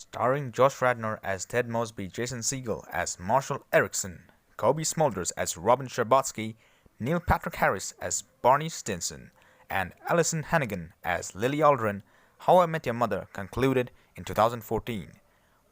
Starring Josh Radnor as Ted Mosby, Jason Segel as Marshall Erickson, Kobe Smulders as Robin Scherbatsky, Neil Patrick Harris as Barney Stinson, and Allison Hannigan as Lily Aldrin, How I Met Your Mother concluded in 2014.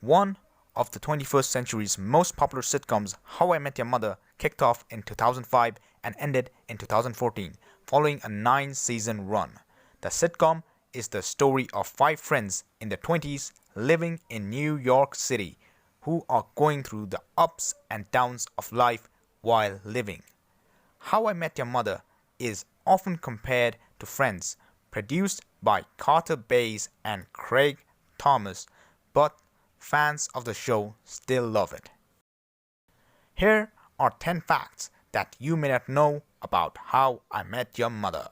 One of the 21st century's most popular sitcoms, How I Met Your Mother kicked off in 2005 and ended in 2014, following a 9-season run. The sitcom is the story of 5 friends in their 20s living in New York City who are going through the ups and downs of life while living. How I Met Your Mother is often compared to Friends, produced by Carter Bays and Craig Thomas, but fans of the show still love it. Here are 10 facts that you may not know about How I Met Your Mother.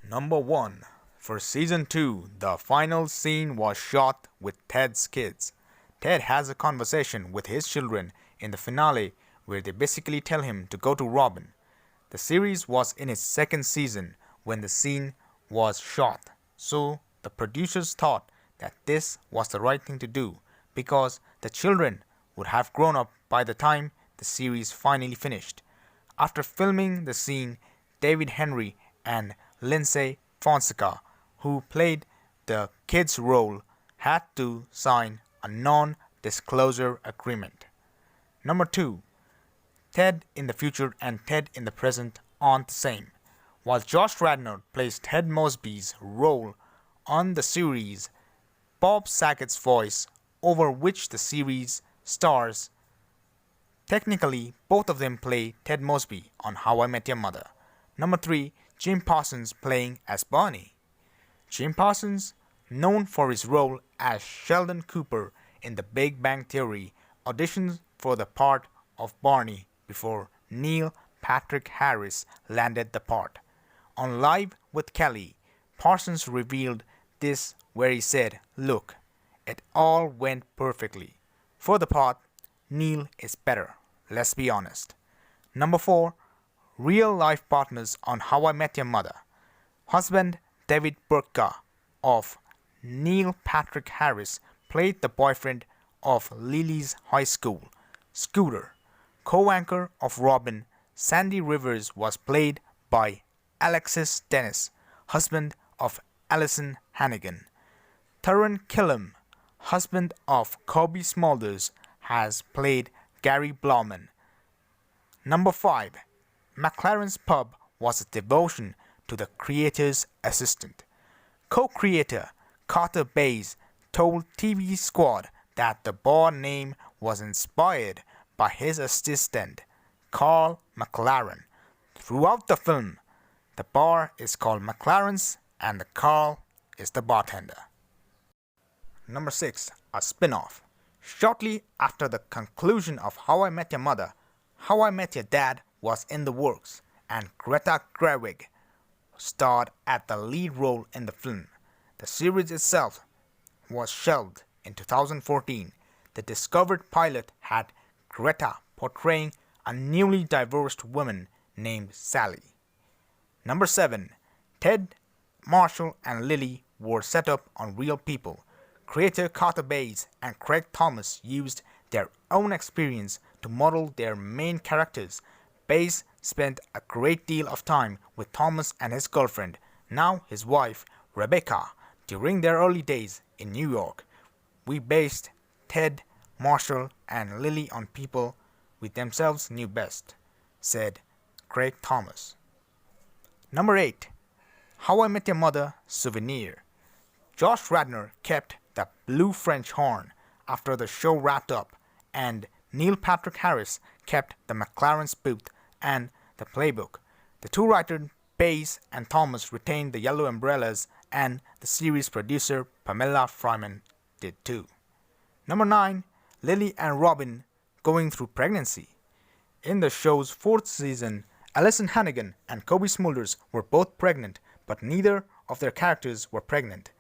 Number 1. For season 2, the final scene was shot with Ted's kids. Ted has a conversation with his children in the finale where they basically tell him to go to Robin. The series was in its second season when the scene was shot, so the producers thought that this was the right thing to do because the children would have grown up by the time the series finally finished. After filming the scene, David Henry and Lindsay Fonseca, who played the kids' role, had to sign a non-disclosure agreement. Number 2. Ted in the future and Ted in the present aren't the same. While Josh Radnor plays Ted Mosby's role on the series, Bob Saget's voice, over which the series stars, technically both of them play Ted Mosby on How I Met Your Mother. Number 3. Jim Parsons playing as Barney. Jim Parsons, known for his role as Sheldon Cooper in The Big Bang Theory, auditioned for the part of Barney before Neil Patrick Harris landed the part. On Live with Kelly, Parsons revealed this where he said, "Look, it all went perfectly. For the part, Neil is better, let's be honest." Number 4. Real life partners on How I Met Your Mother. Husband David Burtka of Neil Patrick Harris played the boyfriend of Lily's high school, Scooter. Co-anchor of Robin, Sandy Rivers, was played by Alexis Dennis, husband of Allison Hannigan. Taran Killam, husband of Kobe Smulders, has played Gary Blauman. Number 5. McLaren's Pub was a devotion to the creator's assistant. Co-creator Carter Bays told TV Squad that the bar name was inspired by his assistant, Carl McLaren. Throughout the film, the bar is called McLaren's and the Carl is the bartender. Number 6. A spin-off. Shortly after the conclusion of How I Met Your Mother, How I Met Your Dad was in the works, and Greta Gerwig starred at the lead role in the film. The series itself was shelved in 2014. The discovered pilot had Greta portraying a newly divorced woman named Sally. Number 7. Ted, Marshall, and Lily were set up on real people. Creator Carter Bays and Craig Thomas used their own experience to model their main characters. Bays spent a great deal of time with Thomas and his girlfriend, now his wife, Rebecca, during their early days in New York. We based Ted, Marshall, and Lily on people we themselves knew best, said Craig Thomas. Number 8. How I Met Your Mother Souvenir. Josh Radnor kept the blue French horn after the show wrapped up, and Neil Patrick Harris kept the McLaren's booth and the playbook. The two writers, Bays and Thomas, retained the yellow umbrellas, and the series producer Pamela Fryman did too. Number 9. Lily and Robin going through pregnancy. In the show's 4th season, Allison Hannigan and Kobe Smulders were both pregnant, but neither of their characters were pregnant.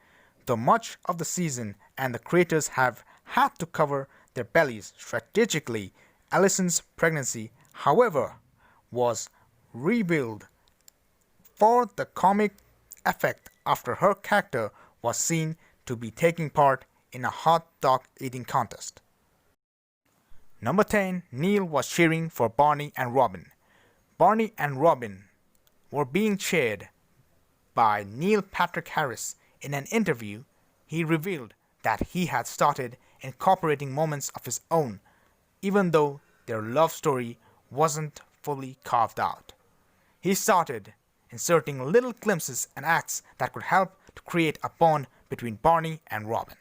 Though much of the season and the creators have had to cover their bellies strategically, Allison's pregnancy, however, was revealed for the comic effect after her character was seen to be taking part in a hot dog eating contest. Number 10. Neil was cheering for Barney and Robin. Barney and Robin were being cheered by Neil Patrick Harris. In an interview, he revealed that he had started incorporating moments of his own, even though their love story wasn't fully carved out. He started inserting little glimpses and acts that could help to create a bond between Barney and Robin.